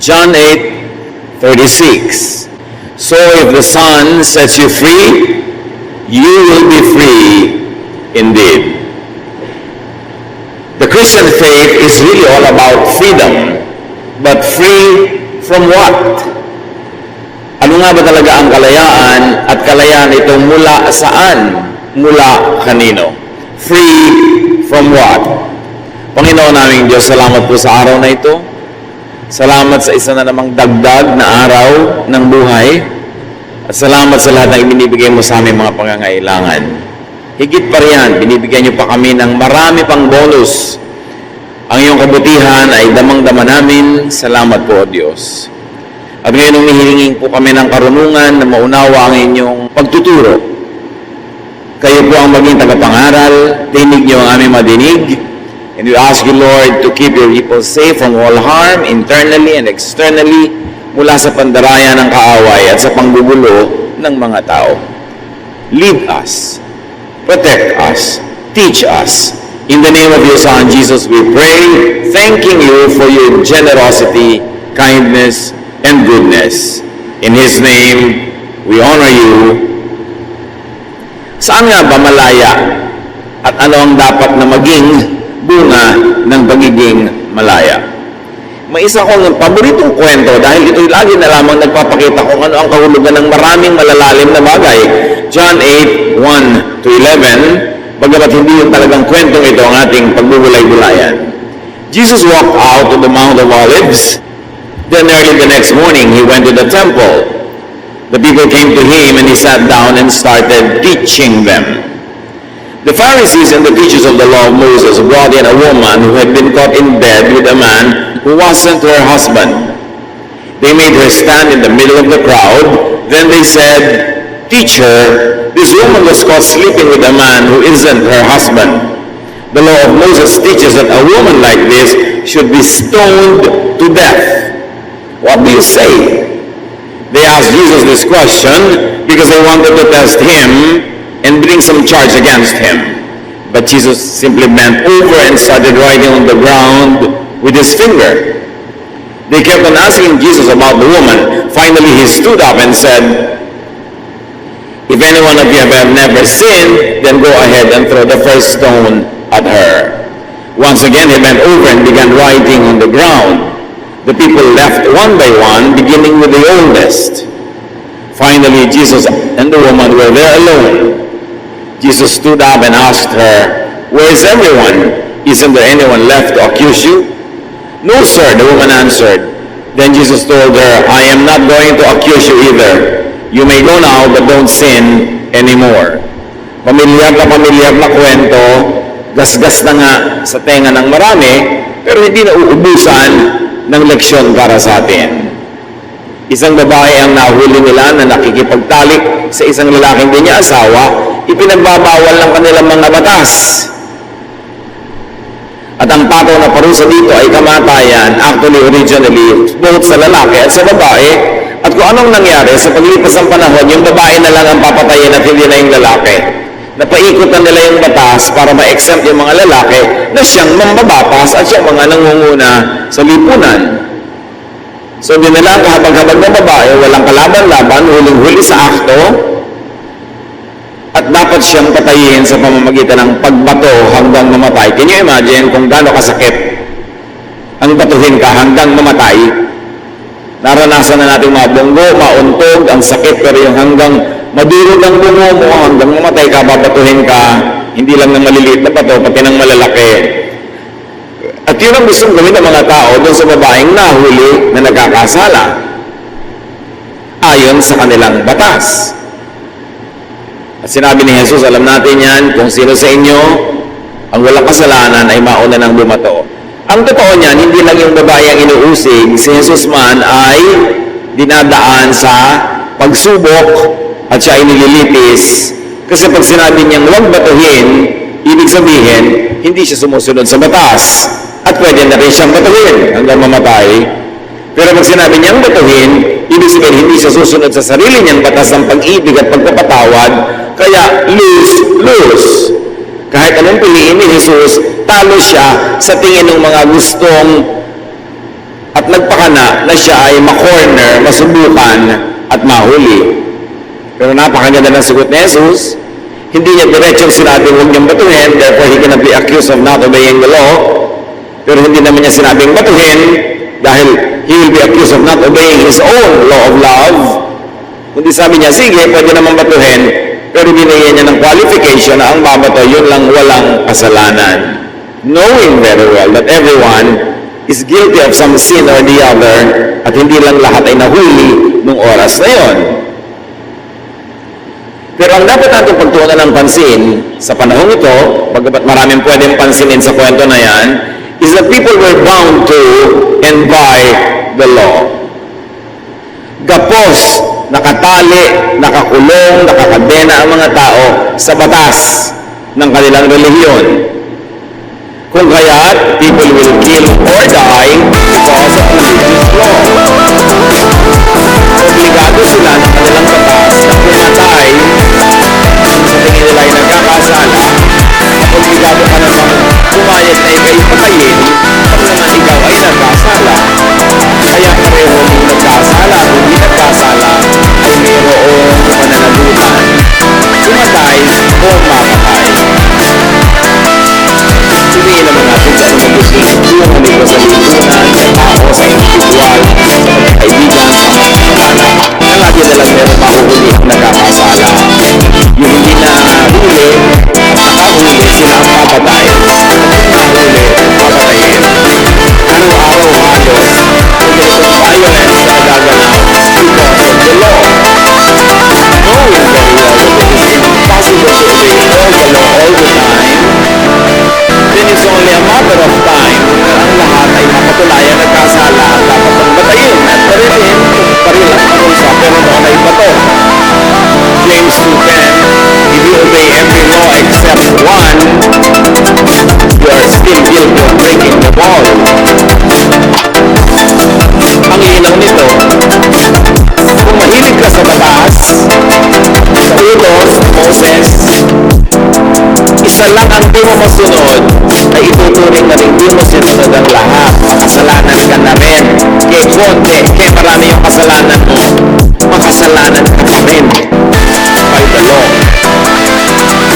John 8:36. So if the Son sets you free, you will be free indeed. The Christian faith is really all about freedom. But free from what? Ano nga ba talaga ang kalayaan? At kalayaan ito mula saan? Mula kanino? Free from what? Panginoon naming Diyos, salamat po sa araw na ito. Salamat sa isa na namang dagdag na araw ng buhay. At salamat sa lahat ng ibinibigay mo sa aming mga pangangailangan. Higit pa riyan, binibigyan niyo pa kami ng marami pang bonus. Ang iyong kabutihan ay damang-dama namin. Salamat po, O Diyos. At ngayon humihinging po kami ng karunungan na maunawa ang inyong pagtuturo. Kayo po ang maging tagapangaral. Tinig niyo ang aming madinig. And we ask you, Lord, to keep your people safe from all harm, internally and externally, mula sa pandaraya ng kaaway at sa panggugulo ng mga tao. Lead us. Protect us. Teach us. In the name of your Son, Jesus, we pray, thanking you for your generosity, kindness, and goodness. In His name, we honor you. Saan nga ba malaya? At ano ang dapat na maging bunga ng pagiging malaya? May isa kong paboritong kwento dahil ito'y lagi na lamang nagpapakita kung ano ang kahulugan ng maraming malalalim na bagay. John 8:1-11. Bagamat hindi yung talagang kwentong ito ang ating pagbubulay-bulayan. Jesus walked out to the Mount of Olives. Then early the next morning, He went to the temple. The people came to Him and He sat down and started teaching them. The Pharisees and the teachers of the law of Moses brought in a woman who had been caught in bed with a man who wasn't her husband. They made her stand in the middle of the crowd. Then they said, "Teacher, this woman was caught sleeping with a man who isn't her husband. The law of Moses teaches that a woman like this should be stoned to death. What do you say?" They asked Jesus this question because they wanted to test Him and bring some charge against Him. But Jesus simply bent over and started writing on the ground with His finger. They kept on asking Jesus about the woman. Finally, He stood up and said, "If any one of you have never sinned, then go ahead and throw the first stone at her." Once again, He bent over and began writing on the ground. The people left one by one, beginning with the oldest. Finally, Jesus and the woman were there alone. Jesus stood up and asked her, "Where is everyone? Isn't there anyone left to accuse you?" "No, sir," the woman answered. Then Jesus told her, "I am not going to accuse you either. You may go now, but don't sin anymore." Pamilyar na kwento, gasgas na nga sa tenga ng marami, pero hindi na uubusan ng leksyon para sa atin. Isang babae ang nahuli nila na nakikipagtalik sa isang lalaking di niya asawa, ipinagbabawal ng kanilang mga batas. At ang pataw na parusa dito ay kamatayan, actually originally, both sa lalaki at sa babae. At kung anong nangyari, sa paglipas ng panahon, yung babae na lang ang papatayin at hindi na yung lalaki. Napaikot na nila yung batas para ma-exempt yung mga lalaki na siyang mambabatas at siyang mga nangunguna sa lipunan. So dinala ang kahabag-habag ng babae, walang kalaban-laban, huling-huli sa akto, at dapat siyang patayin sa pamamagitan ng pagbato hanggang mamatay. Can you imagine kung gaano kasakit ang batuhin ka hanggang mamatay? Naranasan na natin mga bunggo, mauntog, ang sakit, pero yung hanggang madurog ang bungo mo, hanggang mamatay ka, babatuhin ka, hindi lang ng maliliit na bato, pati ng malalaki. At yun ang gustong gawin ng mga tao doon sa babaeng nahuli na nagkakasala ayon sa kanilang batas. At sinabi ni Jesus, alam natin yan, kung sino sa inyo ang walang kasalanan ay mauna ng bumato. Ang totoo niyan, hindi lang yung babae ang inuusig, si Jesus man ay dinadaan sa pagsubok at siya ay nililitis. Kasi pag sinabi niyang huwag batuhin, ibig sabihin, hindi siya sumusunod sa batas. At pwede na rin siyang batuhin hanggang mamatay. Pero pag sinabi niyang batuhin, ibig sabihin, hindi siya susunod sa sarili niyang batas ng pag-ibig at pagpapatawad. Kaya, lose. Kahit anong piliin ni Jesus, talo siya sa tingin ng mga gustong at nagpakana na siya ay ma-corner, masubukan at mahuli. Pero napakaganda ng sagot ni Jesus. Hindi niya diretsong sinabing huwag niyang batuhin, therefore he cannot be accused of not obeying the law. Pero hindi naman niya sinabing batuhin dahil he will be accused of not obeying his own law of love. Kundi sabi niya, sige, pwede naman batuhin, pero binigyan niya ng qualification na ang babato, yun lang walang kasalanan. Knowing very well that everyone is guilty of some sin or the other, at hindi lang lahat ay nahuli nung oras na yon. Pero ang dapat natin pagtuunan ng pansin sa panahong ito, bagamat maraming pwedeng pansinin sa kwento na yan, is that people were bound to and by the law. Gapos, nakatali, nakakulong, nakakadena ang mga tao sa batas ng kanilang relihiyon. Kung kaya't, people will kill or die because of religious law. Obligado sila ng kanilang batas na pumatay kung sa tingin nila ay nagkakasala, at obligado ka namang pumayag na ika'y patayin pag naman ikaw ay nagkasala. Kaya parehong nagkasala at hindi nagkasala ay mayroong pananagutan. Pumatay o mapatay. Suriin naman natin sa anong magiging tulong nito sa lipunan, sa tao, sa individual, sa mga kaibigan, sa mga kamag-anak, na lagi nalang meron mahuhuli ang nagkakasala. Yung hindi na huli at nakahuli, sila ang papatay. Nahuli, papatayin. Araw-araw halos, kung violence na nagaganap because of the law. Knowing very well that it is impossible to obey all the law all the time, then it's only a matter of time na ang lahat ay mapatulayan nagkasala at dapat ang batayin at parilin kung parilang parusa pero noon ay bato. James 2:10, if you obey every law except one, you are still guilty of breaking the law. Ang ilaw nito, kung mahilig ka sa batas, sa utos, Moses, isa lang ang di mo masunod ay ituturing na rin di mo sinunod ang lahat. Makasalanan ka na rin. Kaya konti, kaya marami yung kasalanan mo, makasalanan ka pa rin by the law.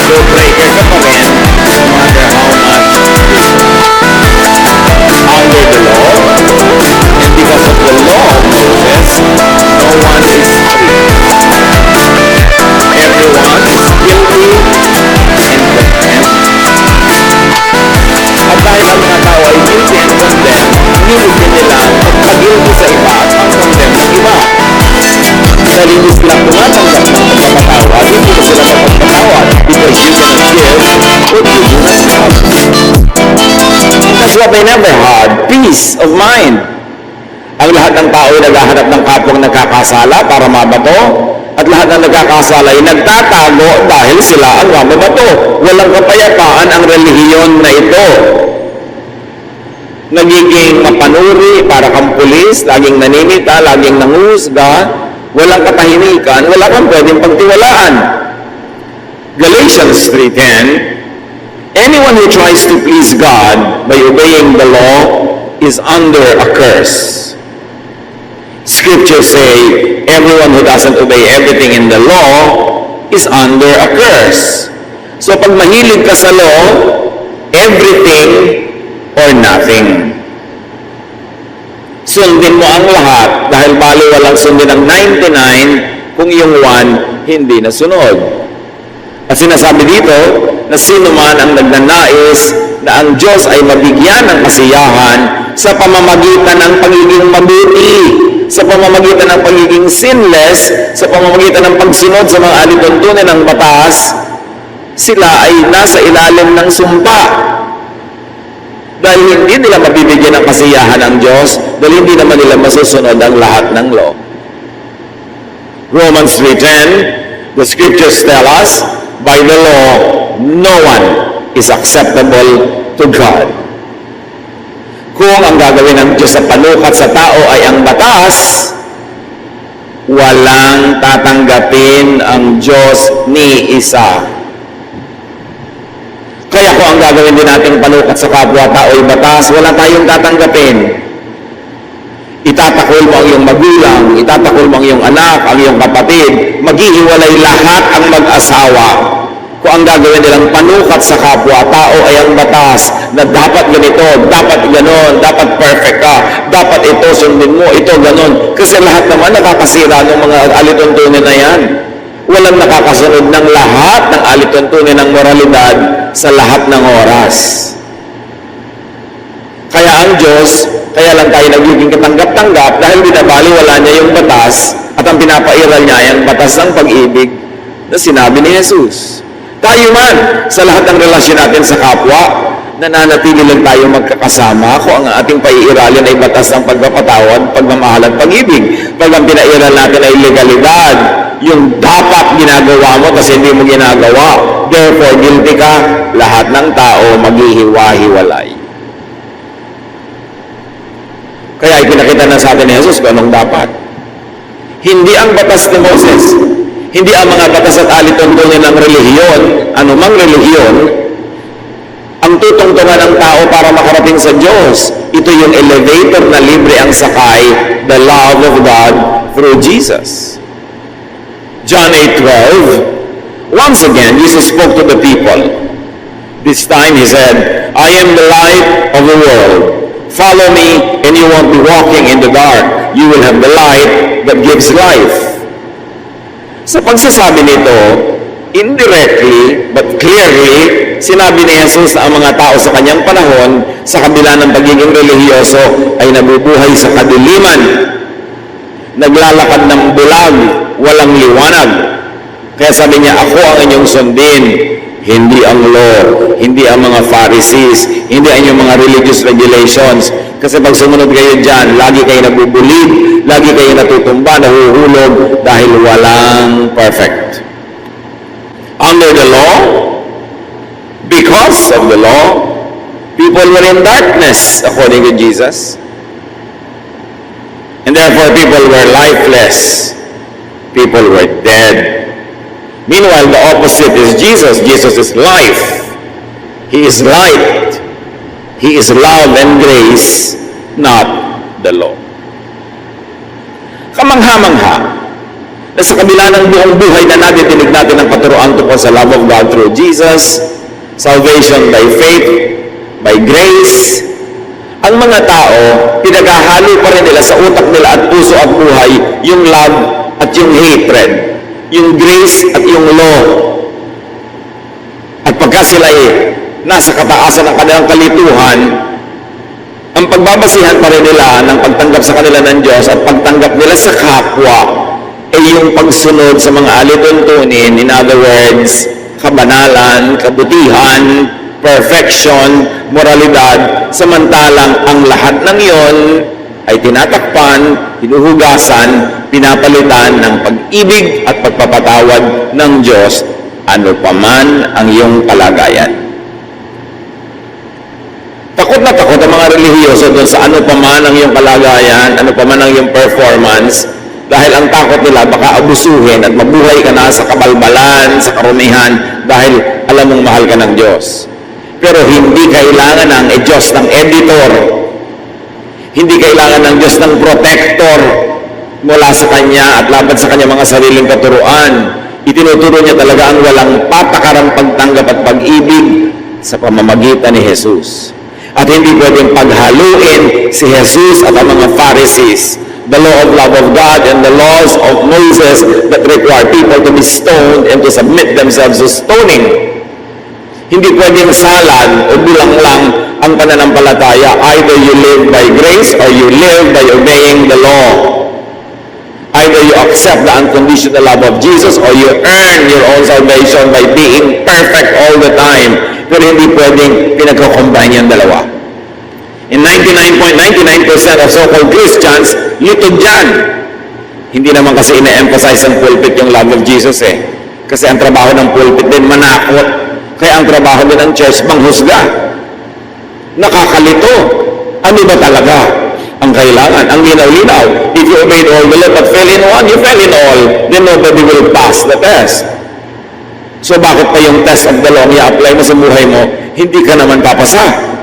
So breaker ka pa rin, no matter how much under the law. And because of the law of Moses, no one is free. Everyone is guilty and condemned. At dahil ang mga tao ay guilty and condemned, hilig din nila magpag-guilty sa iba at mag-condemn ng iba. Dahil hindi sila tumatanggap ng pagpapatawad, hindi ko sila mapagpatawad because you cannot give what you do not have. That's what they never had, peace of mind. Ang lahat ng tao ay naghahanap ng kapwang nagkakasala para mabato, at lahat ng nagkakasala ay nagtatago dahil sila ang mababato. Walang kapayapaan ang relihiyon na ito. Nagiging mapanuri para kang pulis, laging naninita, laging nanghusga, walang katahimikan, wala kang pwedeng pagtiwalaan. Galatians 3:10, anyone who tries to please God by obeying the law is under a curse. Scriptures say, everyone who doesn't obey everything in the law is under a curse. So pag mahilig ka sa law, everything or nothing. Sundin mo ang lahat dahil bali walang sundin ang 99 kung yung 1 hindi nasunod. At sinasabi dito na sino man ang nagnanais na ang Diyos ay mabigyan ng kasiyahan sa pamamagitan ng pagiging mabuti, sa pamamagitan ng pagiging sinless, sa pamamagitan ng pagsunod sa mga alituntunin ng batas, sila ay nasa ilalim ng sumpa. Dahil hindi nila mabibigyan ng kasiyahan ang Diyos, dahil hindi naman nila masusunod ang lahat ng law. Romans 3:10, the scriptures tell us, by the law, no one is acceptable to God. Kung ang gagawin ng Diyos sa panukat sa tao ay ang batas, walang tatanggapin ang Diyos ni isa. Kaya kung ang gagawin din nating panukat sa kapwa-tao ay batas, wala tayong tatanggapin. itatakol mo ang iyong magulang, itatakol mo ang iyong anak, ang iyong kapatid, maghihiwalay lahat ang mag-asawa. Kung ang gagawin nilang panukat sa kapwa-tao ay ang batas na dapat ganito, dapat ganon, dapat perfect ka, dapat ito, sundin mo, ito, ganon. Kasi lahat naman nakakasira ng mga alituntunin na yan. Walang nakakasunod ng lahat ng alituntunin ng moralidad sa lahat ng oras. Kaya ang Diyos, kaya lang tayo nagiging katanggap-tanggap dahil binabaliwala niya yung batas at ang pinapairal niya ay ang batas ng pag-ibig na sinabi ni Jesus. Tayo man, sa lahat ng relasyon natin sa kapwa, nananatili lang tayo magkakasama kung ang ating paiiralin ay batas ng pagpapatawad, pagmamahal at pag-ibig. Pag ang pinairal natin ay legalidad, yung dapat ginagawa mo kasi hindi mo ginagawa, therefore guilty ka, lahat ng tao maghihiwa-hiwalay. Kaya ipinakita na sa atin ni Jesus kung anong dapat. Hindi ang batas ni Moses, hindi ang mga batas at alituntunin ng relihiyon, anumang relihiyon, ang tutungtungan ng tao para makarating sa Diyos. Ito yung elevator na libre ang sakay, the love of God through Jesus. John 8:12, once again, Jesus spoke to the people. This time he said, I am the light of the world. Follow me and you won't be walking in the dark. You will have the light that gives life. Sa pagsasabi nito, indirectly but clearly, sinabi ni Jesus na ang mga tao sa kanyang panahon, sa kabila ng pagiging relihiyoso, ay nabubuhay sa kadiliman, naglalakad ng bulag, walang liwanag. Kaya sabi niya, ako ang inyong sundin, hindi ang law, hindi ang mga Pharisees, hindi ang inyong mga religious regulations. Kasi pag sumunod kayo dyan, lagi kayo nabubulig, lagi kayo natutumba, nahuhulog, dahil walang perfect. Under the law, because of the law, people were in darkness, according to Jesus. And therefore, people were lifeless. People were dead. Meanwhile, the opposite is Jesus. Jesus is life. He is light. He is love and grace, not the law. Kamangha-mangha na sa kabila ng buong buhay na natitinig natin ang paturuan tungkol sa love of God through Jesus, salvation by faith, by grace, ang mga tao, pinaghahalo pa rin nila sa utak nila at puso at buhay yung love at yung hatred, yung grace at yung law. At pagka sila nasa kataasan ng kanilang kalituhan, ang pagbabasihan pa rin nila ng pagtanggap sa kanila ng Diyos at pagtanggap nila sa kapwa ay yung pagsunod sa mga alituntunin, in other words, kabanalan, kabutihan, perfection, moralidad, samantalang ang lahat ng iyon ay tinatakpan, hinuhugasan, pinapalitan ng pag-ibig at pagpapatawad ng Diyos, ano paman ang iyong kalagayan. Takot na takot ang mga relihiyoso doon sa ano paman ang iyong kalagayan, ano paman ang iyong performance, dahil ang takot nila baka abusuhin at mabuhay ka na sa kabalbalan, sa karumihan, dahil alam mong mahal ka ng Diyos. Pero hindi kailangan ng Diyos ng editor. Hindi kailangan ng Diyos ng protector mula sa Kanya at laban sa Kanya mga sariling katuruan. Itinuturo niya talaga ang walang patakarang pagtanggap at pag-ibig sa pamamagitan ni Jesus. At hindi pwedeng paghaluin si Jesus at ang mga Pharisees, the law of love of God and the laws of Moses that require people to be stoned and to submit themselves to stoning. Hindi pwedeng salad o bilang lang ang pananampalataya. Either you live by grace or you live by obeying the law. Either you accept the unconditional love of Jesus or you earn your own salvation by being perfect all the time. Pero hindi pwedeng pinagko-combine yung dalawa. In 99.99% of so-called Christians, litod dyan. Hindi naman kasi ina-emphasize ang pulpit yung love of Jesus Kasi ang trabaho ng pulpit din manakot. Kaya ang trabaho din ng church, manghusga. Nakakalito. Ano ba talaga ang kailangan? Ang linaw-linaw. If you obeyed all the law but fell in one, you fell in all. Then nobody will pass the test. So bakit pa yung test of the law i-apply mo sa buhay mo, hindi ka naman papasa?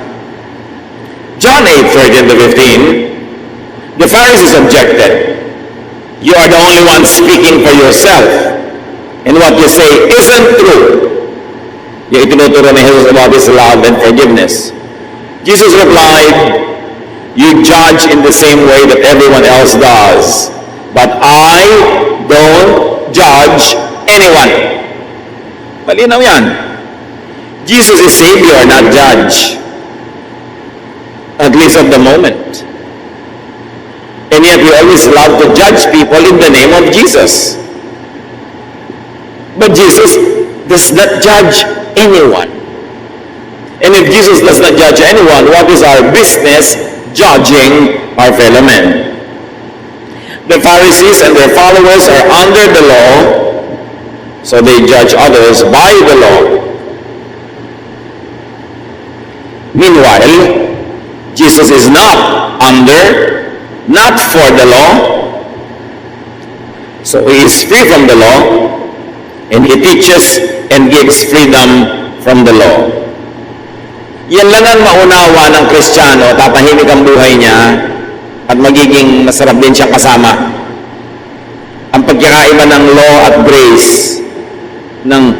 John 8:13-15, The Pharisees objected. You are the only one speaking for yourself. And what you say isn't true. Yung itinuturo ni Jesus about His love and forgiveness. Jesus replied, you judge in the same way that everyone else does. But I don't judge anyone. Malinaw yan. Jesus is Savior, not Judge. At least at the moment. And yet we always love to judge people in the name of Jesus. But Jesus does not judge anyone. And if Jesus does not judge anyone, what is our business judging our fellow men? The Pharisees and their followers are under the law, so they judge others by the law. Meanwhile, Jesus is not for the law, so He is free from the law, and He teaches and gives freedom from the law. Yan lang ang maunawa ng Kristiyano, tatahimik ang buhay niya, at magiging masarap din siyang kasama. Ang pagkakaiba ng law at grace, ng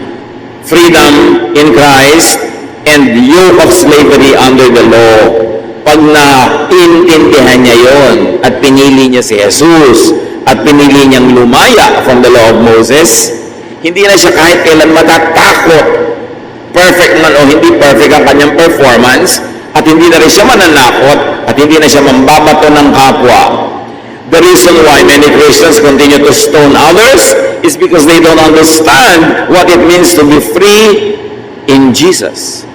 freedom in Christ, and yoke of slavery under the law. Pag naintindihan niya yon at pinili niya si Jesus at pinili niyang lumaya from the law of Moses, hindi na siya kahit kailan matatakot, perfect man o hindi perfect ang kanyang performance, at hindi na rin siya mananakot at hindi na siya mambabato ng kapwa. The reason why many Christians continue to stone others is because they don't understand what it means to be free in Jesus.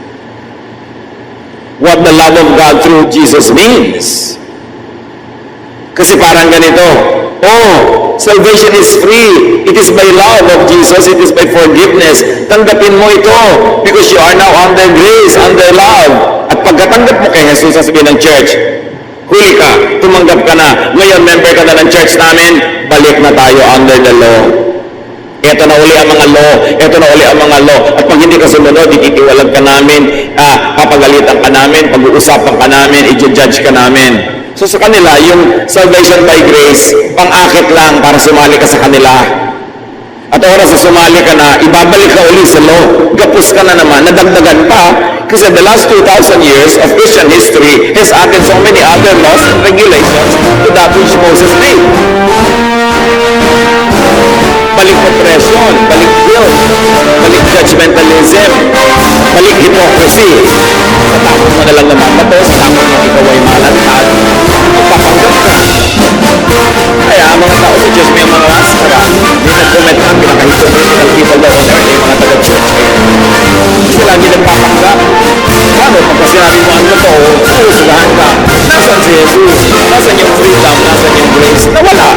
What the love of God through Jesus means. Kasi parang ganito, salvation is free. It is by love of Jesus. It is by forgiveness. Tanggapin mo ito because you are now under grace, under love. At pagkatanggap mo kay Jesus, sasabihin ng church, huli ka, tumanggap ka na. Ngayon, member ka na ng church namin, balik na tayo under the law. Ito na uli ang mga law. Ito na uli ang mga law. At pag hindi ka sumunod, ititiwalag ka namin, papagalitan ka namin, pag-uusapan ka namin, i-judge ka namin. So sa kanila, yung salvation by grace, pang-akit lang para sumali ka sa kanila. At oras na sumali ka na, ibabalik ka uli sa law. Gapos ka na naman, nadagdagan pa. Kasi the last 2,000 years of Christian history has added so many other laws and regulations to that which Moses made. Balik oppression, balik guilt, balik judgmentalism, balik hypocrisy. Matapos mo na lang namapatos, tapos mo ikaw ay malantad, magpapanggap ka. Kaya ang mga tao sa Diyos may mga maskara, may nag-comment na pinaka-hypocritical people daw on earth, yung mga taga-church ngayon. Kasi lagi nagpapanggap. Paano? Pagka sinabi mo ang totoo, susugahan ka. Nasaan si Jesus? Nasaan yung freedom? Nasaan yung grace? Nawala.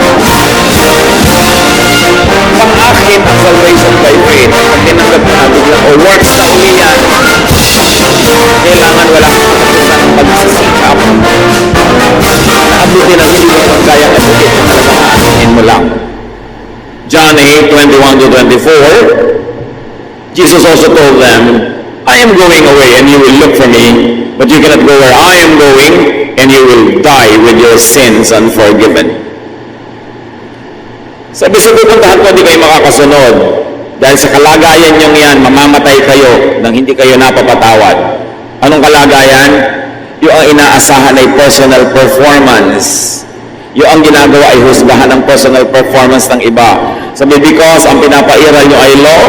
Pang-akit ang salvation by faith. Pag tinanggap na biglang o works na uli yan, kailangan wala kang katusan ng pagsisikap. Naabutin ang hindi mo kaya abutin. Talagang aasinin mo lang. John 8:21-24, Jesus also told them, I am going away and you will look for me, but you cannot go where I am going, and you will die with your sins unforgiven. Sabi sa pupuntahan ko, hindi kayo makakasunod. Dahil sa kalagayan nyo yan, mamamatay kayo nang hindi kayo napapatawad. Anong kalagayan? Yung ang inaasahan ay personal performance. Yung ang ginagawa ay husgahan ng personal performance ng iba. Sabi, because ang pinapairal nyo ay law,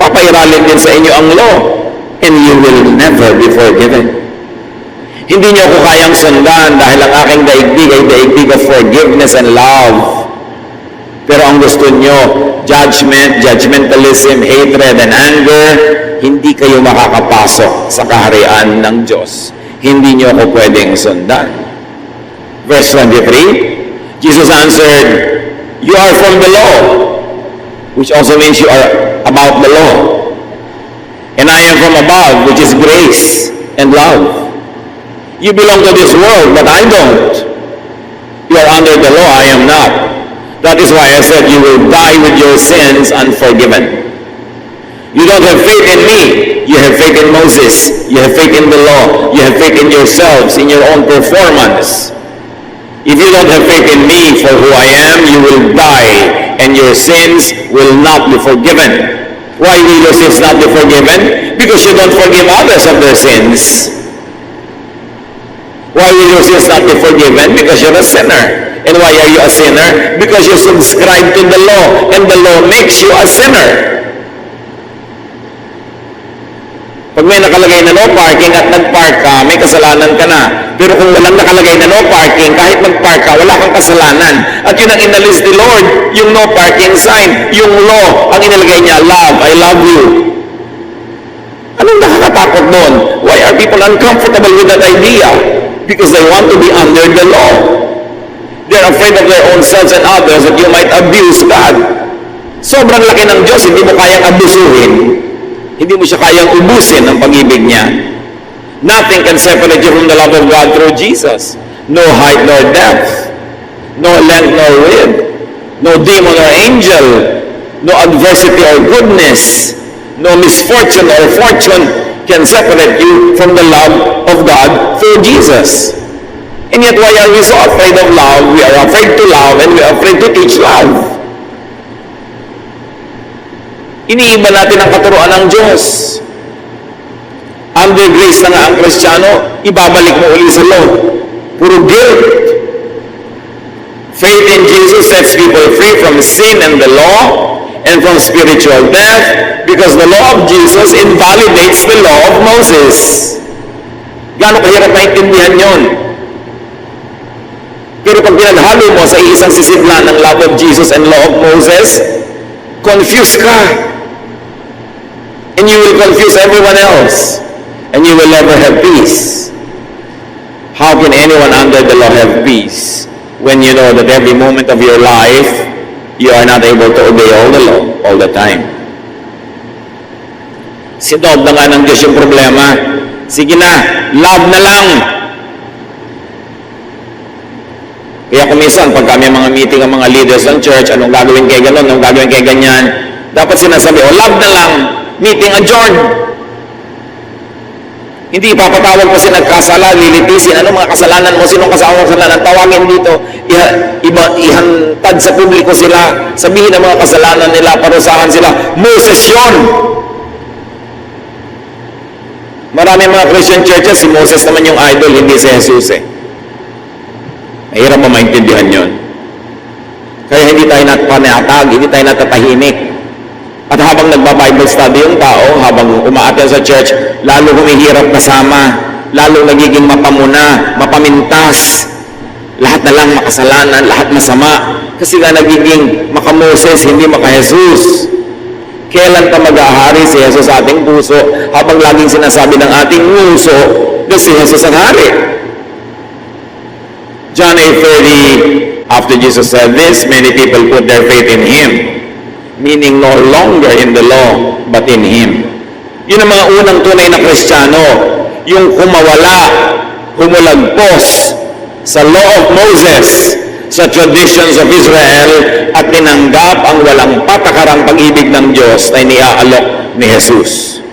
papairalin din sa inyo ang law. And you will never be forgiven. Hindi nyo ako kayang sundan dahil ang aking daigdig ay daigdig of forgiveness and love. Pero ang gusto nyo, judgment, judgmentalism, hatred, and anger, hindi kayo makakapasok sa kaharian ng Diyos. Hindi nyo ako pwedeng sundan. Verse 23, Jesus answered, you are from the law, which also means you are about the law. And I am from above, which is grace and love. You belong to this world, but I don't. You are under the law, I am not. That is why I said you will die with your sins unforgiven. You don't have faith in me. You have faith in Moses. You have faith in the law. You have faith in yourselves, in your own performance. If you don't have faith in me for who I am, you will die, and your sins will not be forgiven. Why will your sins not be forgiven? Because you don't forgive others of their sins. Why will your sins not be forgiven? Because you're a sinner. And why are you a sinner? Because you subscribe to the law, and the law makes you a sinner. Pag may nakalagay na no parking at nag-park ka, may kasalanan ka na. Pero kung walang nakalagay na no parking, kahit mag-park ka, wala kang kasalanan. At yun ang inalis ni Lord, yung no parking sign, yung law, ang inilagay niya, love, I love you. Anong nakakatakot doon? Why are people uncomfortable with that idea? Because they want to be under the law. They're afraid of their own selves and others that you might abuse God. Sobrang laki ng Diyos, hindi mo kayang abusuhin. Hindi mo siya kayang ubusin ng pag-ibig niya. Nothing can separate you from the love of God through Jesus. No height nor depth, no length nor width, no demon or angel, no adversity or goodness, no misfortune or fortune can separate you from the love of God through Jesus. And yet, why are we so afraid of love? We are afraid to love and we are afraid to teach love. Iniiba natin ang katuruan ng Diyos. Under grace na nga ang Kristiyano, ibabalik mo uli sa law. Puro guilt. Faith in Jesus sets people free from sin and the law and from spiritual death because the law of Jesus invalidates the law of Moses. Gaano kahirap maintindihan yon? Pero pag pinaghalo mo sa isang sisidlan ng love of Jesus and law of Moses, confused ka. And you will confuse everyone else. And you will never have peace. How can anyone under the law have peace when you know that every moment of your life, you are not able to obey all the law all the time? Sinod na nga ng Diyos yung problema. Sige na, love na lang. Kaya kumisan, pag kami mga meeting ang mga leaders ng church, anong gagawin kay ganon, anong gagawin kay ganyan, dapat sinasabi, love na lang. Meeting adjourned. Hindi ipapatawag pa si nagkasala, lilitisin. Ano mga kasalanan mo? Sinong kasama kasalanan? Tawagin dito. Ihantad sa publiko sila. Sabihin ang mga kasalanan nila. Parusahan sila. Moses yun. Marami mga Christian churches, si Moses naman yung idol, hindi si Jesus eh. Mahirap mo maintindihan yun. Kaya hindi tayo napanatag, hindi tayo natatahimik. At habang nagba-Bible study yung tao, habang umaattend sa church, lalo humihirap kasama, lalo nagiging mapamuna, mapamintas, lahat na lang makasalanan, lahat masama. Kasi nga nagiging maka-Moses, hindi maka-Jesus. Kailan pa mag-ahari si Jesus sa ating puso, habang laging sinasabi ng ating puso na si Jesus ang hari? John 8:30, after Jesus said this, many people put their faith in Him. Meaning no longer in the law, but in Him. Yun ang mga unang tunay na Kristiyano, yung kumawala, humulagpos sa law of Moses, sa traditions of Israel, at tinanggap ang walang patakarang pag-ibig ng Diyos na iniaalok ni Jesus.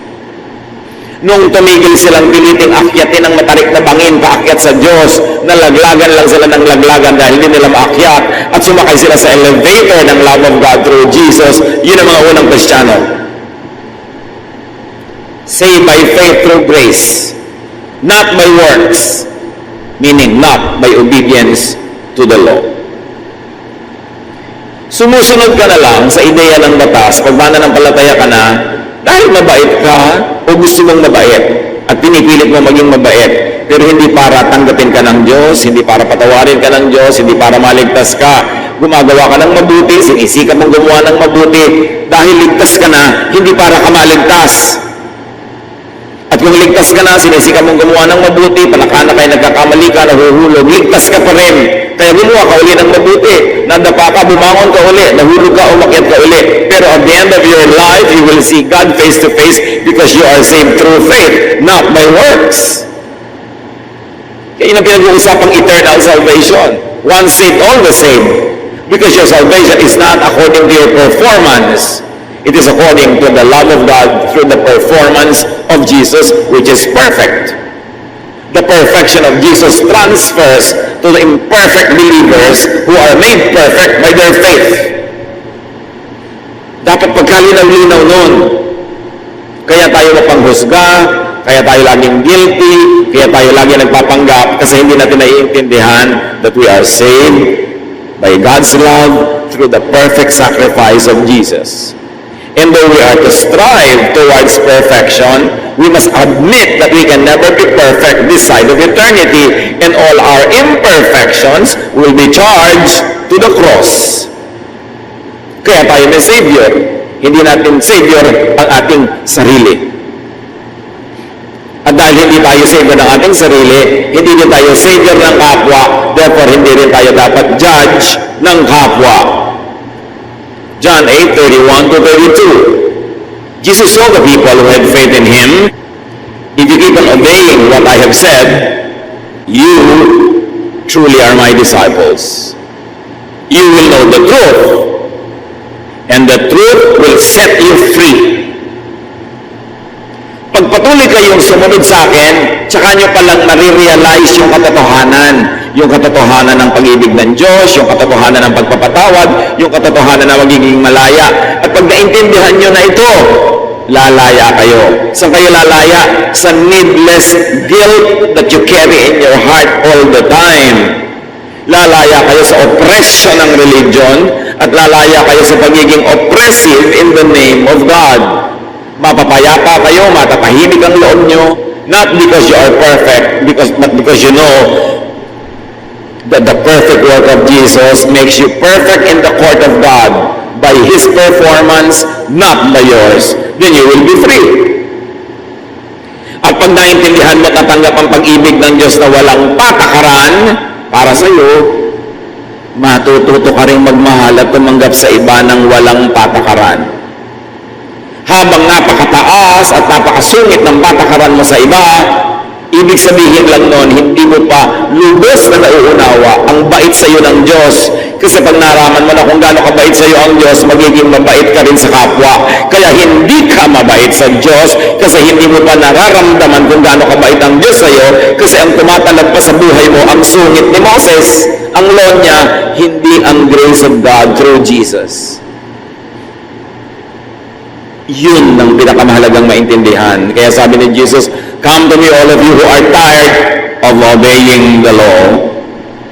Nung tumigil silang piliting akyatin ang matarik na bangin paakyat sa Diyos, nalaglagan lang sila ng laglagan dahil hindi nila maakyat at sumakay sila sa elevator ng love of God through Jesus. Yun ang mga unang Kristiyano. Saved by faith through grace, not by works, meaning not by obedience to the law. Sumusunod ka na lang sa ideya ng batas pag mananampalataya ka na dahil mabait ka o gusto mong mabait at pinipilit mo maging mabait, pero hindi para tanggapin ka ng Diyos, hindi para patawarin ka ng Diyos, hindi para maligtas ka. Gumagawa ka ng mabuti, sinisikap mong gumawa ng mabuti dahil ligtas ka na, hindi para ka maligtas. At kung ligtas ka na, sinisikap mong gumawa ng mabuti, palakana kayo, nagkakamali ka, nahuhulog, ligtas ka pa rin. Kaya gumawa ka uli ng mabuti, nadapa ka, bumangon ka uli, nahulog ka, umakyat ka uli. Pero at the end of your life, you will see God face to face because you are saved through faith, not by works. Kaya yun ang pinag-uusapang eternal salvation. Once saved, always saved. Because your salvation is not according to your performance. It is according to the love of God through the performance of Jesus, which is perfect. The perfection of Jesus transfers to the imperfect believers who are made perfect by their faith. Dapat pagkalinaw-linaw nun. Kaya tayo mapanghusga, kaya tayo laging guilty, kaya tayo laging nagpapanggap kasi hindi natin naiintindihan that we are saved by God's love through the perfect sacrifice of Jesus. And though we are to strive towards perfection, we must admit that we can never be perfect this side of eternity, and all our imperfections will be charged to the cross. Kaya tayo may Savior. Hindi natin Savior ang ating sarili. At dahil hindi tayo Savior ng ating sarili, hindi din tayo Savior ng kapwa, therefore hindi rin tayo dapat judge ng kapwa. John 8:31 to 32. Jesus saw the people who had faith in Him. If you keep on obeying what I have said, you truly are my disciples. You will know the truth, and the truth will set you free. Pag patuloy kayong sumunod sa akin, tsaka nyo palang nare-realize yung katotohanan ng pag-ibig ng Diyos, yung katotohanan ng pagpapatawad, yung katotohanan na magiging malaya. At pag naintindihan nyo na ito, lalaya kayo. Saan kayo lalaya? Sa needless guilt that you carry in your heart all the time. Lalaya kayo sa oppression ng religion at lalaya kayo sa pagiging oppressive in the name of God. Mapapayapa kayo, matatahimik ang loob nyo, not because you are perfect, but because you know that the perfect work of Jesus makes you perfect in the court of God by His performance, not by yours. Then you will be free. At pag naintindihan mo at natanggap ang pag-ibig ng Diyos na walang patakaran para sa iyo, matututo ka rin magmahal at tumanggap sa iba ng walang patakaran. Habang napakataas at napakasungit ng patakaran mo sa iba, ibig sabihin lang nun, hindi mo pa lubos na nauunawa ang bait sa iyo ng Diyos. Kasi pag naraman mo na kung gaano kabait sa iyo ang Diyos, magiging mabait ka rin sa kapwa. Kaya hindi ka mabait sa Diyos kasi hindi mo pa nararamdaman kung gaano kabait ang Diyos sa iyo, kasi ang tumatalab pa sa buhay mo ang sungit ni Moses. Ang law niya, hindi ang grace of God through Jesus. Yun ang pinakamahalagang maintindihan. Kaya sabi ni Jesus, come to me all of you who are tired of obeying the law,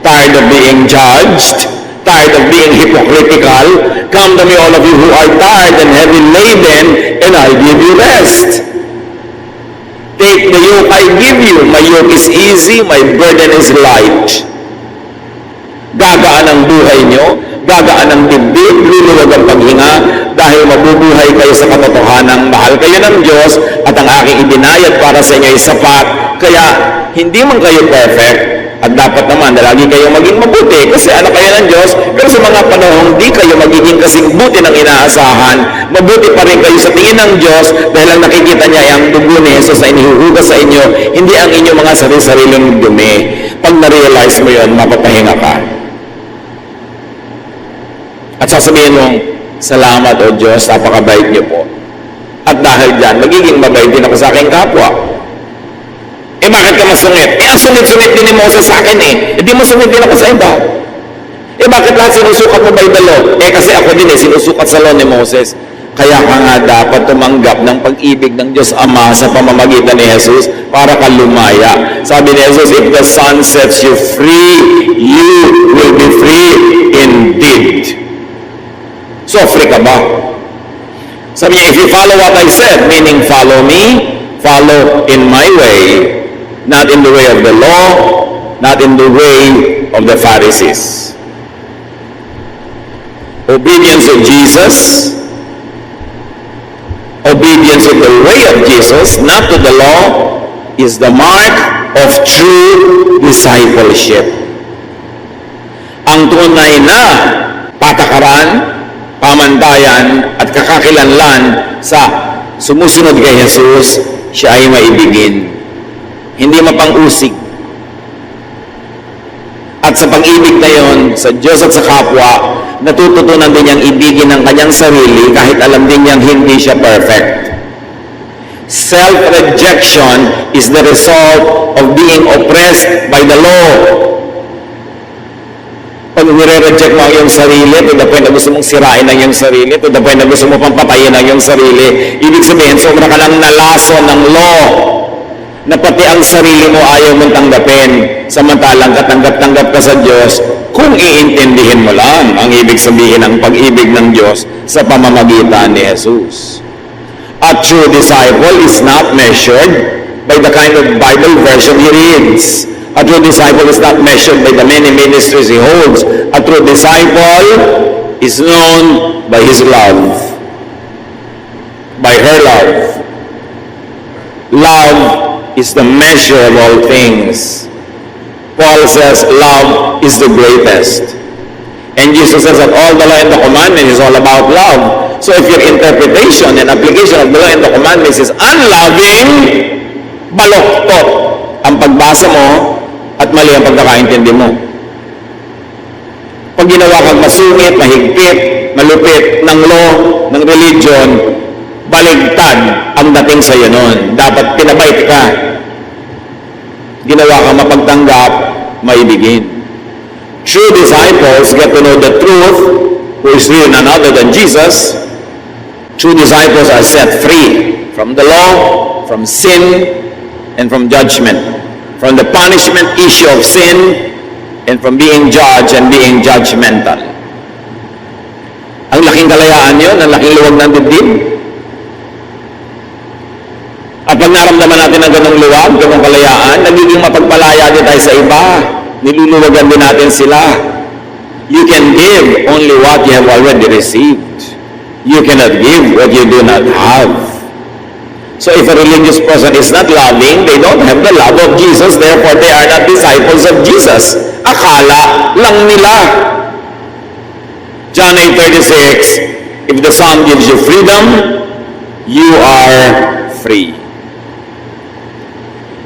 tired of being judged, tired of being hypocritical. Come to me all of you who are tired and heavy laden, and I'll give you rest. Take the yoke I give you. My yoke is easy, my burden is light. Gagaan ang buhay nyo, gagaan ang dibdib, luluwag ang paghinga, dahil mabubuhay kayo sa katotohanan, mahal kayo ng Diyos, at ang aking ibinayad para sa inyo ay sapat. Kaya, hindi man kayo perfect, at dapat naman na lagi kayo maging mabuti, kasi anak kayo ng Diyos, pero sa mga panahong di kayo magiging kasing buti ng inaasahan, mabuti pa rin kayo sa tingin ng Diyos, dahil ang nakikita niya ay ang dugo ni Jesus na inihuhugas sa inyo, hindi ang inyong mga sarili-sariling dumi. Pag na-realize mo yun, mapapahinga ka. At sasabihin mong, salamat o Diyos, napakabait niyo po. At dahil dyan, magiging mabait din ako sa aking kapwa. Eh bakit ka masungit? Eh ang sungit-sungit din ni Moses sa akin eh. Hindi masungit din ako sa iba. Eh bakit lahat sinusukat mo by the law? Eh kasi ako din eh, sinusukat sa law ni Moses. Kaya ka nga dapat tumanggap ng pag-ibig ng Diyos Ama sa pamamagitan ni Jesus para ka lumaya. Sabi ni Jesus, if the Son sets you free, you will be free indeed. So, free ka ba? Sabi niya, if you follow what I said, meaning follow me, follow in my way, not in the way of the law, not in the way of the Pharisees. Obedience to Jesus, obedience to the way of Jesus, not to the law, is the mark of true discipleship. Ang tunay na patakaran, pamantayan at kakakilanlan sa sumusunod kay Jesus, siya ay maibigin. Hindi mapang-usig. At sa pag-ibig na yon, sa Diyos at sa kapwa, natututunan din niyang ibigin ang kanyang sarili kahit alam din niyang hindi siya perfect. Self-rejection is the result of being oppressed by the law. Pag nire-reject mo ang iyong sarili, to the point na gusto mong sirain ang iyong sarili, to the point na gusto mo pampatayin ang iyong sarili, ibig sabihin, sobra ka lang nalaso ng law, na pati ang sarili mo ayaw mong tanggapin, samantalang katanggap-tanggap ka sa Diyos, kung iintindihin mo lang ang ibig sabihin ng pag-ibig ng Diyos sa pamamagitan ni Jesus. A true disciple is not measured by the kind of Bible version he reads. A true disciple is not measured by the many ministries he holds. A true disciple is known by his love, by her love. Love is the measure of all things. Paul says love is the greatest. And Jesus says that all the law and the commandments is all about love. So if your interpretation and application of the law and the commandments is unloving, baloktot ang pagbasa mo at mali ang pagkakaintindi mo. Pag ginawa kang masungit, mahigpit, malupit ng law, ng religion, baligtad ang dating sa iyo noon. Dapat pinabait ka. Ginawa kang mapagtanggap, maibigin. True disciples get to know the truth, who is real none other than Jesus. True disciples are set free from the law, from sin, and from judgment. From the punishment issue of sin, and from being judged and being judgmental. Ang laking kalayaan yun, ang laking luwag ng dibdib. At pag naramdaman natin ang ganong luwag, ganong kalayaan, nagiging mapagpalaya din tayo sa iba. Niluluwagan din natin sila. You can give only what you have already received. You cannot give what you do not have. So if a religious person is not loving, they don't have the love of Jesus, therefore they are not disciples of Jesus. Akala lang nila. John 8:36, if the Son gives you freedom, you are free.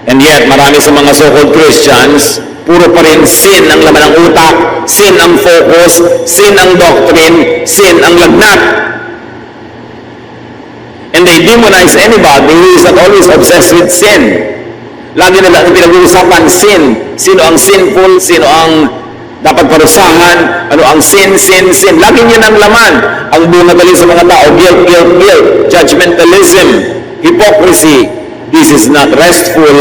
And yet, marami sa mga so-called Christians, puro pa rin sin ang laman ng utak, sin ang focus, sin ang doctrine, sin ang lagnat. And they demonize anybody who is not always obsessed with sin. Lagi nila ang pinag-uusapan, sin. Sino ang sinful, sino ang dapat parusahan, ano ang sin. Lagi niya ng laman. Ang bunga dali sa mga tao, guilt. Judgmentalism, hypocrisy. This is not restful,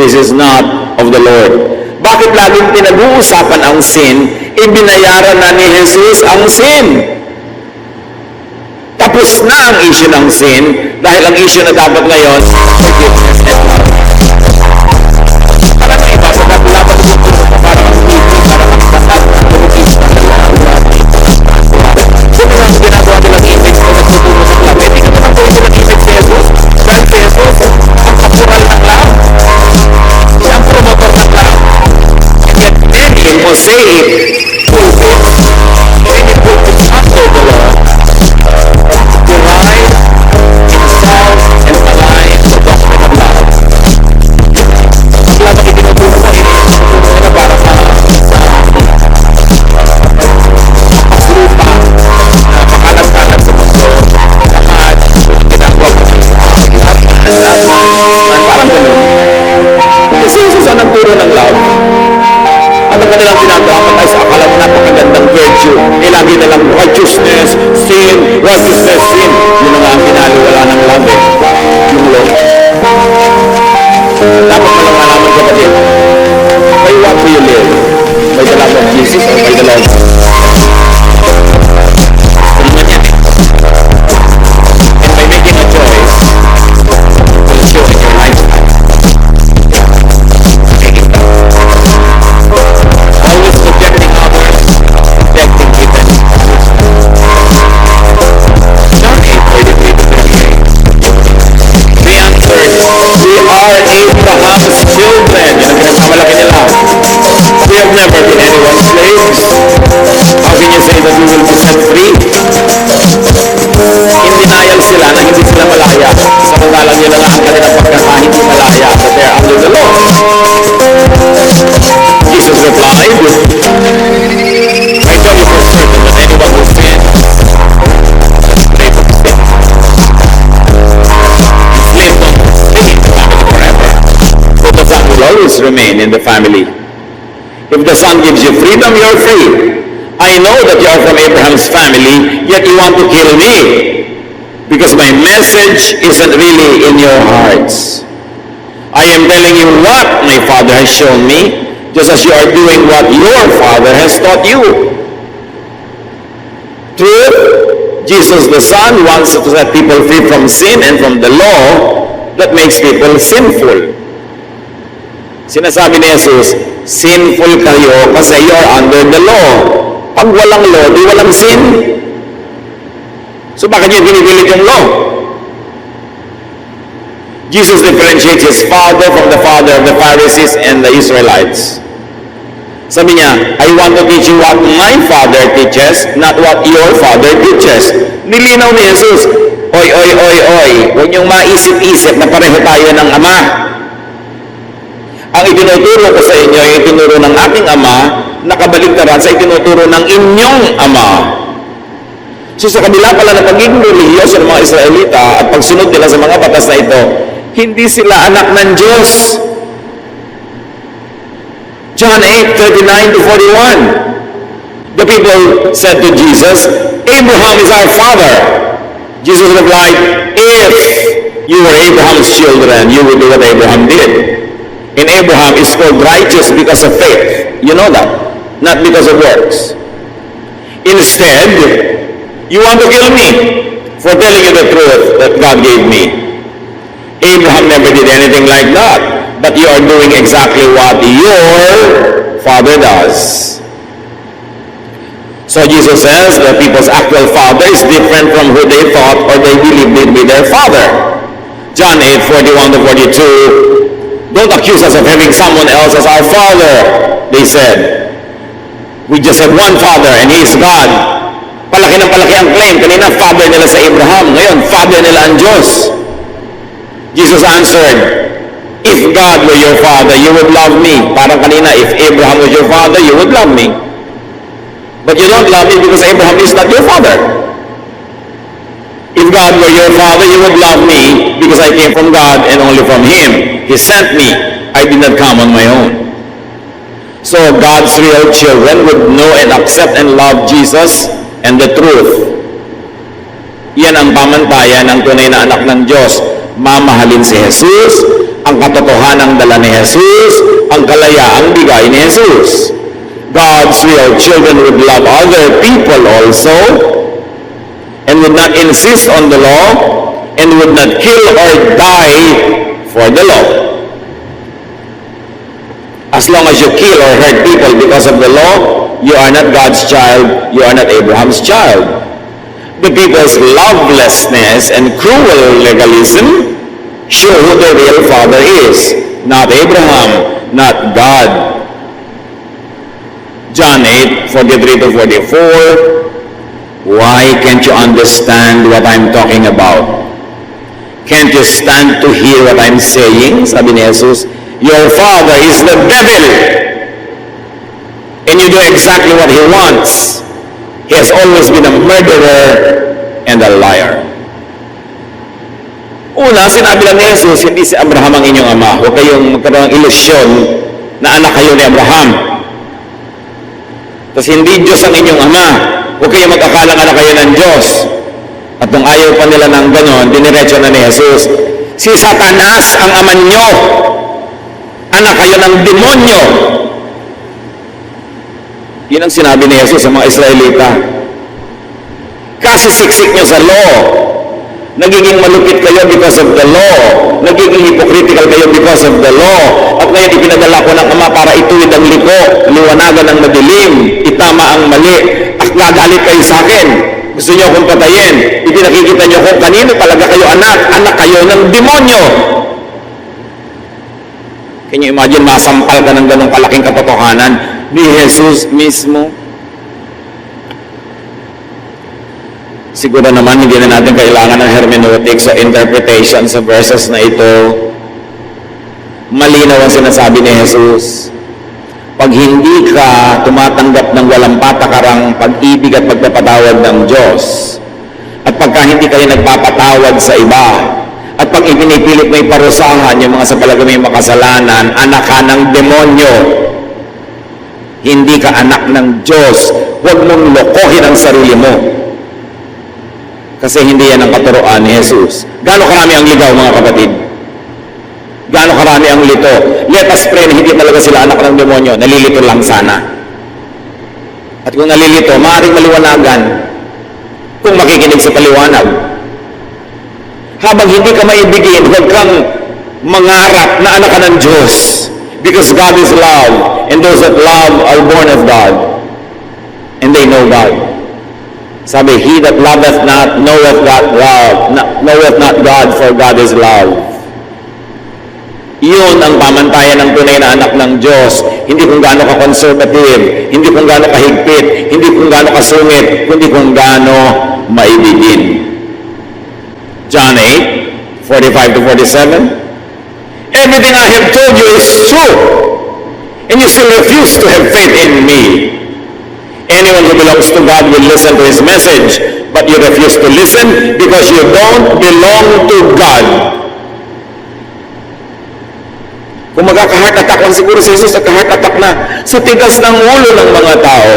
this is not of the Lord. Bakit laging pinag-uusapan ang sin? Ibinayaran na ni Jesus ang sin. Tapos na ang issue ng sin dahil ang issue na dapat ngayon, forgiveness and love. Para may iba sa dapat para ang hindi, para ang kasal, kung ang ginagawa nilang image na nagtuturo sa love, hindi ka naman gawin nilang image si Jesus. Dahil si Jesus, ang kapural ng love, siyang promotor ng love. And yet many mosaic prophets, many prophets under the law, righteousness, sin. Yun ang ang pinaliwala ng love eh. Yung law. Dapat mo lang malaman kapatid. By what do you live? By the love of Jesus or by the love of God? Tingnan yan eh. And by making a choice, will show in your lifestyle. Always rejecting others, rejecting even. We are Abraham's children. Yan ang pinagmamalaki nila. the family. If the Son gives you freedom, you're free. I know that you are from Abraham's family, yet you want to kill me because my message isn't really in your hearts. I am telling you what my Father has shown me, just as you are doing what your Father has taught you. Truth, Jesus the Son wants to set people free from sin and from the law that makes people sinful. Sinasabi ni Jesus, sinful kayo kasi you are under the law. Pag walang law, di walang sin. So bakit niyo pinipilit yung law? Jesus differentiates his father from the father of the Pharisees and the Israelites. Sabi niya, I want to teach you what my Father teaches, not what your Father teaches. Nilinaw ni Jesus, oy, huwag niyong maisip-isip na pareho tayo ng Ama. Ang itinuturo ko sa inyo, yung itinuro ng aking Ama, nakabaligtaran sa itinuturo ng inyong Ama. So sa kabila pala ng pagiging relihiyoso ng mga Israelita at pagsunod nila sa mga batas na ito, hindi sila anak ng Diyos. John 8:39 to 41. The people said to Jesus, Abraham is our father. Jesus replied, if you were Abraham's children, you would do what Abraham did. And Abraham is called righteous because of faith. You know that. Not because of works. Instead, you want to kill me for telling you the truth that God gave me. Abraham never did anything like that. But you are doing exactly what your father does. So Jesus says the people's actual father is different from who they thought or they believed to be their father. John 8:41 to 42. Don't accuse us of having someone else as our father, they said. We just have one father and he is God. Palaki ng palaki ang claim. Kanina father nila sa Abraham. Ngayon, father nila ang Diyos. Jesus answered, if God were your father, you would love me. Parang kanina, if Abraham was your father, you would love me. But you don't love me because Abraham is not your father. If God were your father, you would love me because I came from God and only from Him. He sent me. I did not come on my own. So God's real children would know and accept and love Jesus and the truth. Yan ang pamantayan ng tunay na anak ng Diyos. Mamahalin si Jesus, ang katotohanan dala ni Jesus, ang kalayaang bigay ni Jesus. God's real children would love other people also and would not insist on the law and would not kill or die for the law. As long as you kill or hurt people because of the law, you are not God's child, you are not Abraham's child. The people's lovelessness and cruel legalism show who the real father is, not Abraham, not God. John 8:43 to 44. Why can't you understand what I'm talking about? Can't you stand to hear what I'm saying? Sabi ni Jesus, your father is the devil, and you do exactly what he wants. He has always been a murderer and a liar. Una, sinabi lang ni Jesus, hindi si Abraham ang inyong ama. Huwag kayong magkaroon ng ilusyon na anak kayo ni Abraham. Tapos hindi Diyos ang inyong ama. Huwag kayong mag-akalang anak kayo ng Diyos. At nung ayaw pa nila ng ganon, diniretso na ni Jesus, si Satanas ang ama nyo. Anak kayo ng demonyo. Yun ang sinabi ni Jesus sa mga Israelita. Kasi siksik nyo sa law. Nagiging malupit kayo because of the law. Nagiging hypocritical kayo because of the law. At ngayon ipinadala ko ng Ama para ituwid ang liko, liwanagan ang madilim, itama ang mali. At nagalit kayo sa akin. Gusto nyo akong patayin. Ipinakikita nyo kung kanino talaga kayo anak. Anak kayo ng demonyo. Can you imagine, masampal ka ng ganong kalaking katotohanan ni Jesus mismo? Siguro naman hindi na natin kailangan ng hermeneutics o interpretation sa verses na ito. Malinaw ang sinasabi ni Jesus. Pag hindi ka tumatanggap ng walang patakarang pag-ibig at pagpapatawad ng Diyos, at pagka hindi kayo nagpapatawad sa iba, At pag ipinipilit mo iparusahan yung mga sa palagay may makasalanan, anak ka ng demonyo. Hindi ka anak ng Diyos. Huwag mong lokohin ang sarili mo. Kasi hindi yan ang katuroan ni Jesus. Gaano karami ang ligaw, mga kapatid? Gaano karami ang lito? Let us pray na hindi talaga sila anak ng demonyo. Nalilito lang sana. At kung nalilito, maaaring maliwanagan kung makikinig sa paliwanag. Habang hindi ka maibigin, huwag kang mangarap na anak ka ng Diyos. Because God is love, and those that love are born of God. And they know God. Sabi, he that loveth not, knoweth not God, for God is love. Iyon ang pamantayan ng tunay na anak ng Diyos. Hindi kung gaano ka conservative, hindi kung gaano ka higpit, hindi kung gaano ka sungit, kundi kung gaano maibigin. John 8, 45 to 47. Everything I have told you is true, and you still refuse to have faith in me. Anyone who belongs to God will listen to his message, but you refuse to listen because you don't belong to God. Kung magkaka-heart attack lang siguro si Jesus, nagka-heart attack na sa tigas ng ulo ng mga tao.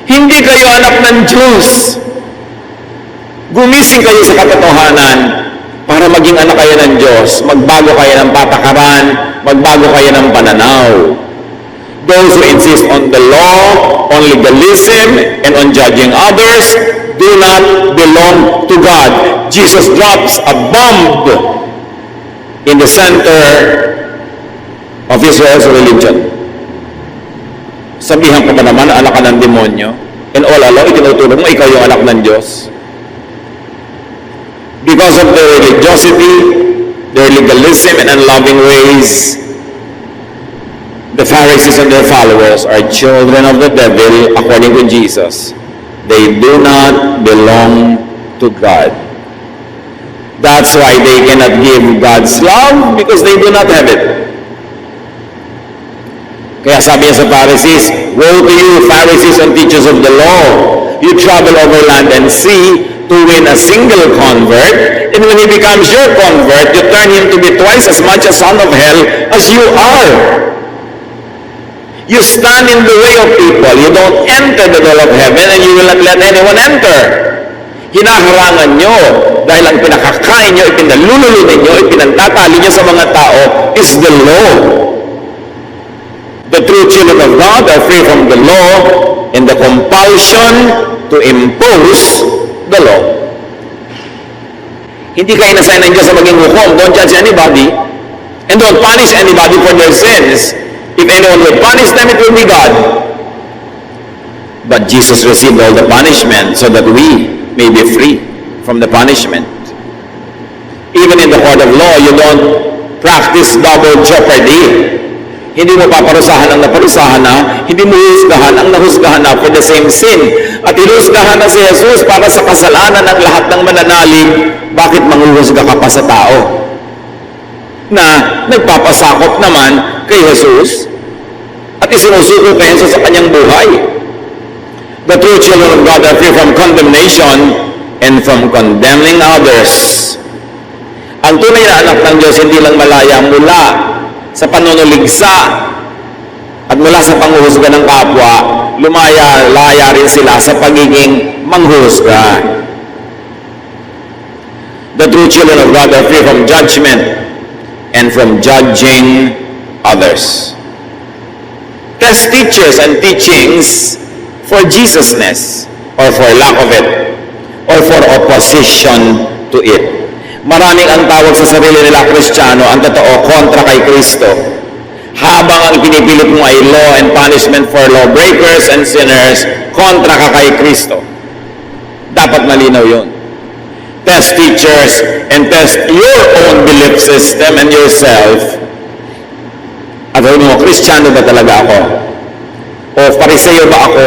Hindi kayo anak ng Diyos. Gumising kayo sa katotohanan para maging anak kayo ng Diyos. Magbago kayo ng patakaran, magbago kayo ng pananaw. Those who insist on the law, on legalism, and on judging others do not belong to God. Jesus drops a bomb in the center of Israel's religion. Sabihan ko pa naman na anak ka ng demonyo, and all along itinutulong mo ikaw yung anak ng Diyos. Because of their religiosity, their legalism, and unloving ways, the Pharisees and their followers are children of the devil according to Jesus. They do not belong to God. That's why they cannot give God's love, because they do not have it. Kaya sabi niya sa Pharisees, woe to you, Pharisees and teachers of the law! You travel over land and sea to win a single convert, and when he becomes your convert, you turn him to be twice as much a son of hell as you are. You stand in the way of people. You don't enter the door of heaven, and you will not let anyone enter. Hinaharangan nyo dahil ang pinakakain nyo, ipinalululunin nyo, ipinantatali nyo sa mga tao is the law. The true children of God are free from the law and the compulsion to impose the law. Hindi kayo nasign ng Diyos sa maging hukom. Don't judge anybody and don't punish anybody for their sins. If anyone will punish them, it will be God. But Jesus received all the punishment so that we may be free from the punishment. Even in the court of law, you don't practice double jeopardy. Hindi mo paparusahan ang naparusahan na, hindi mo husgahan ang nahusgahan na for the same sin. At hinusgahan na si Jesus para sa kasalanan ng lahat ng mananalig, bakit manghuhusga ka pa sa tao na nagpapasakop naman kay Jesus at isinusuko kay Jesus sa kanyang buhay? The true children of God are free from condemnation and from condemning others. Ang tunay na anak ng Diyos hindi lang malaya mula sa panunuligsa at mula sa panghuhusga ng kapwa, lumaya-laya rin sila sa pagiging manghuhusga. The true children of God are free from judgment and from judging others. Test teachers and teachings for Jesusness or for lack of it or for opposition to it. Maraming ang tawag sa sarili nila Kristiyano, ang totoo kontra kay Kristo. Habang ang pinipilit mo ay law and punishment for lawbreakers and sinners, kontra ka kay Kristo. Dapat malinaw yun. Test teachers and test your own belief system and yourself. At mo, Kristiyano ba talaga ako? O Pariseo ba ako?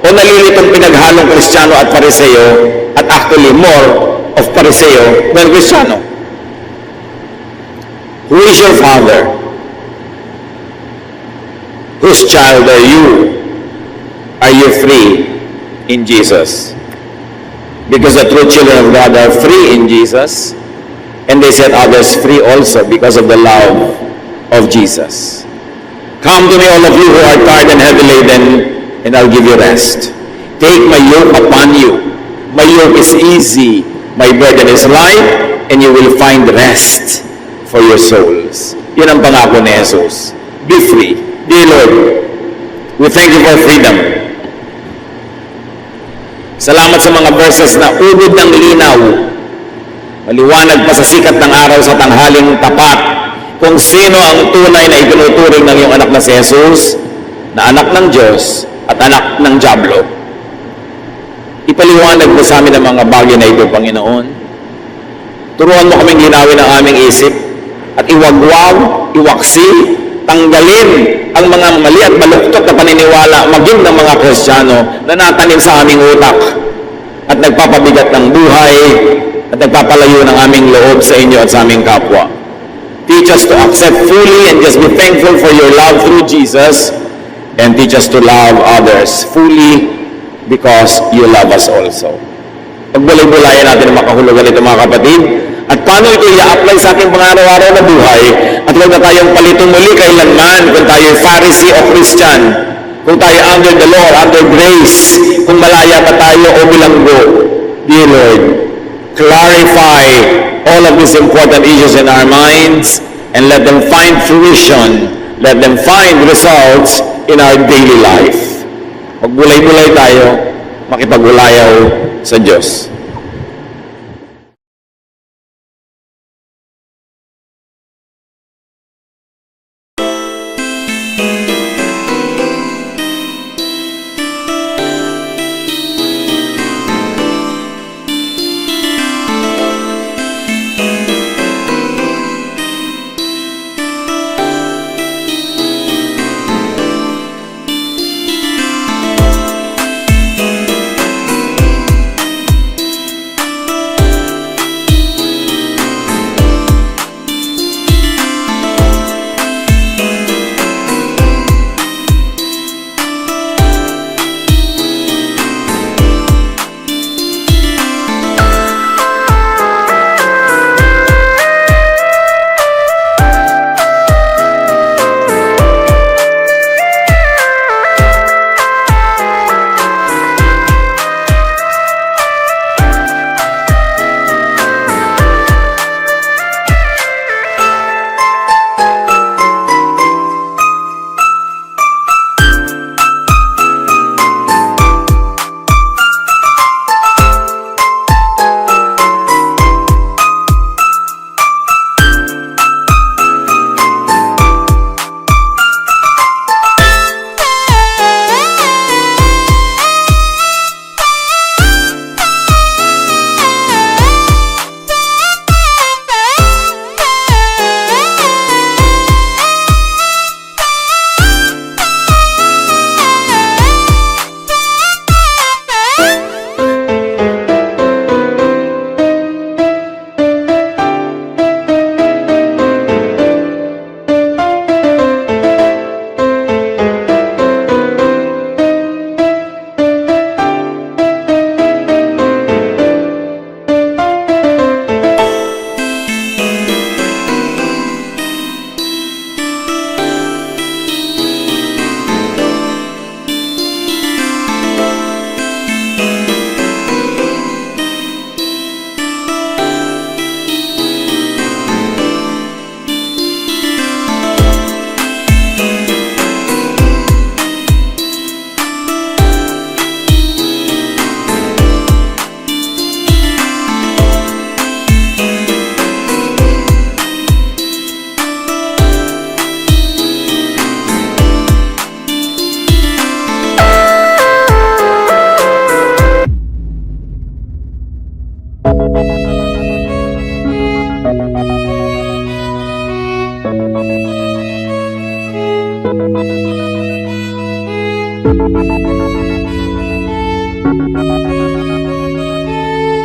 O nalilitong pinaghalong Kristiyano at Pariseo at actually more of Pariseo than Kristiyano? Who is your father? Whose child are you? Are you free in Jesus? because the true children of God are free in Jesus, and they set others free also because of the love of Jesus. Come to me, all of you who are tired and heavy laden, and I'll give you rest. Take my yoke upon you. My yoke is easy, my burden is light, and you will find rest for your souls. Yun ang pangako ni Jesus. Be free. Dear Lord, we thank you for freedom. Salamat sa mga verses na ubod ng linaw, maliwanag pa sa sikat ng araw sa tanghaling tapat, kung sino ang tunay na itinuturing ng iyong anak na si Jesus, na anak ng Diyos at anak ng Diablo. Ipaliwanag mo sa amin ang mga bagay na ito, Panginoon. Turuan mo kaming linawin ang aming isip at iwagwag, iwaksi, tanggalin ang mga mali at baluktot na paniniwala maging ng mga Kristiyano na natanim sa aming utak at nagpapabigat ng buhay at nagpapalayo ng aming loob sa inyo at sa aming kapwa. Teach us to accept fully and just be thankful for your love through Jesus, and teach us to love others fully because you love us also. Pagbulay-bulayan natin ang makahulugan ito, mga kapatid, at paano ito i-apply sa ating pang-araw-araw na buhay, at huwag na tayong palitong muli kailanman kung tayo Pharisee o Christian, kung tayo under the law, under grace, kung malaya pa tayo o bilanggo. Dear Lord, clarify all of these important issues in our minds and let them find fruition, let them find results in our daily life. Magbulay-bulay tayo, makipag-ulayaw sa Diyos.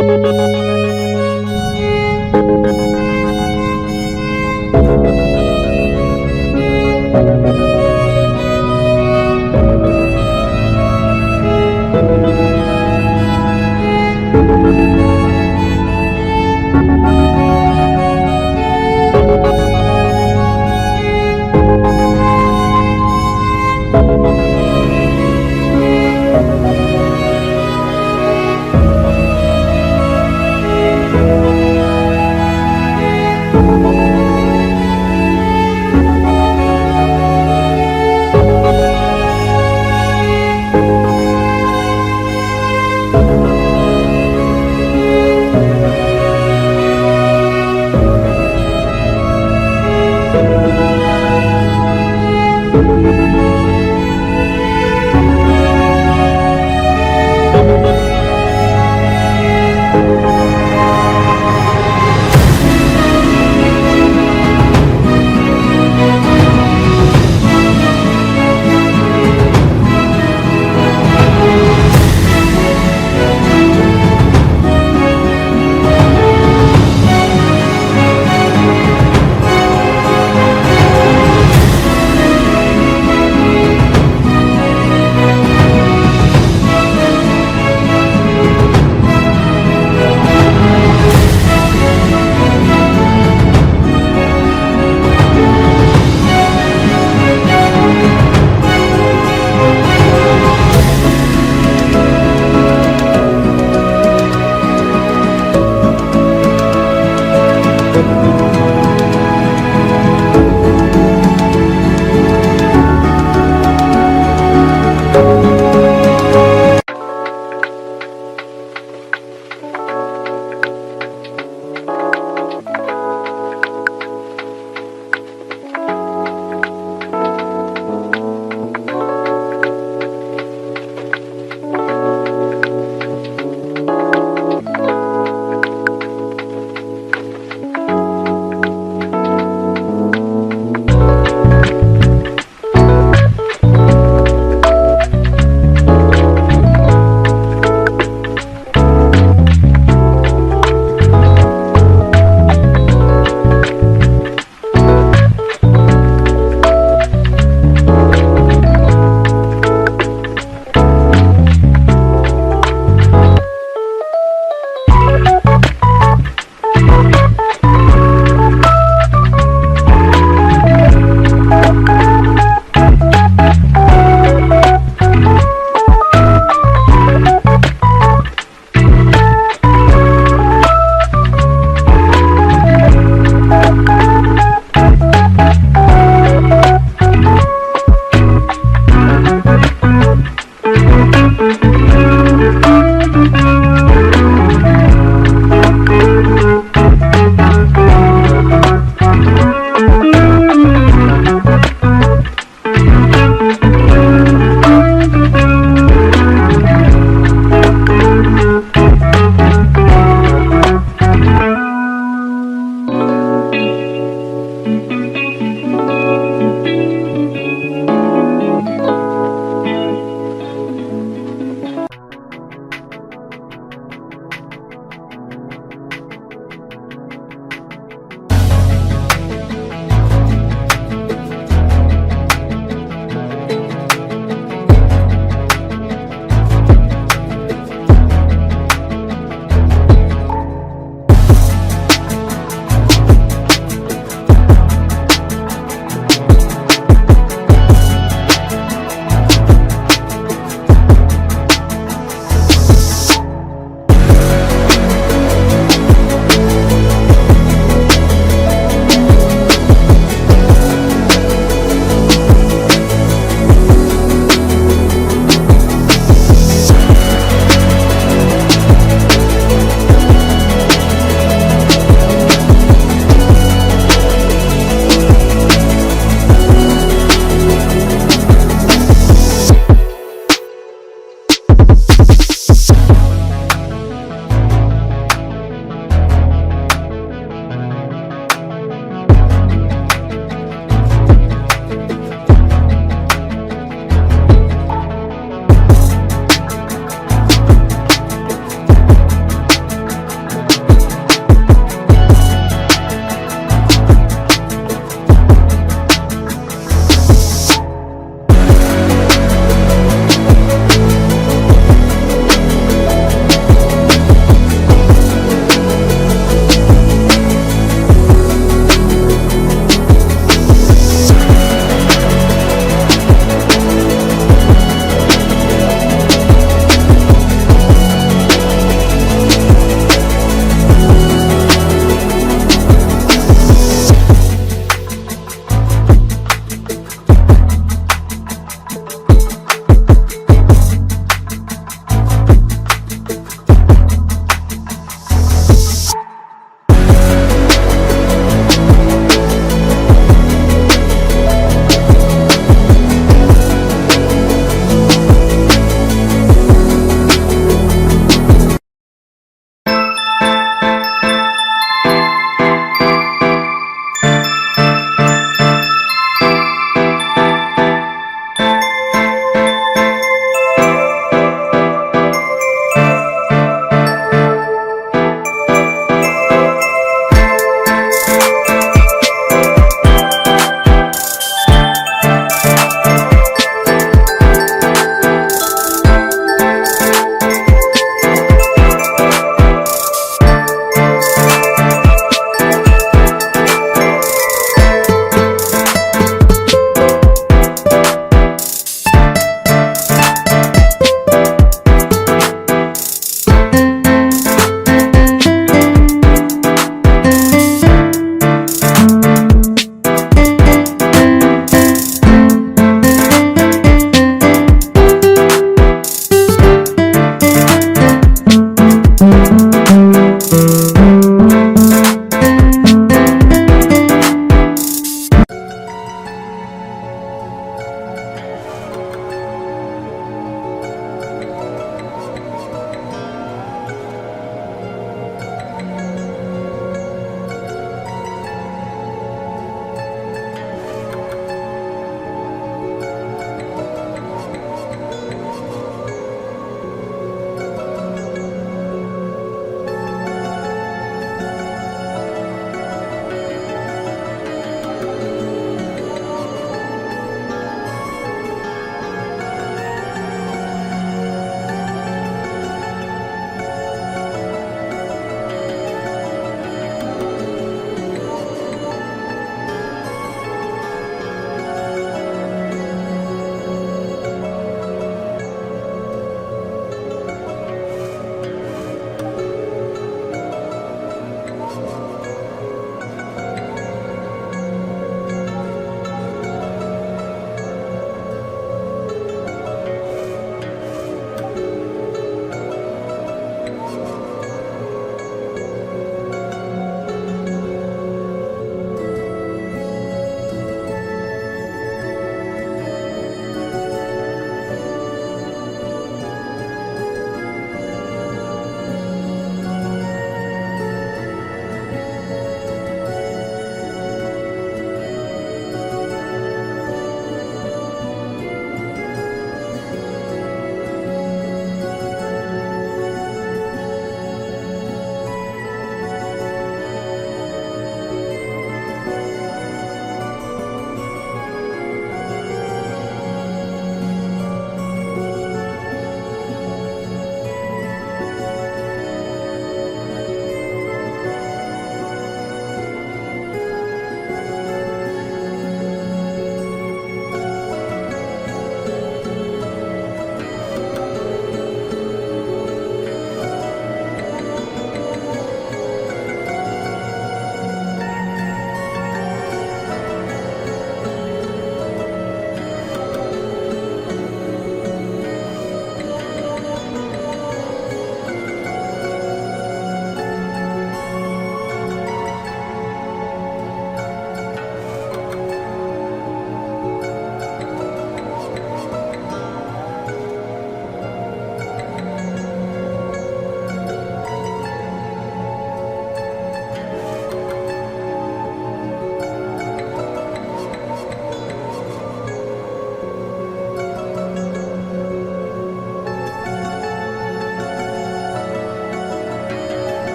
Thank you.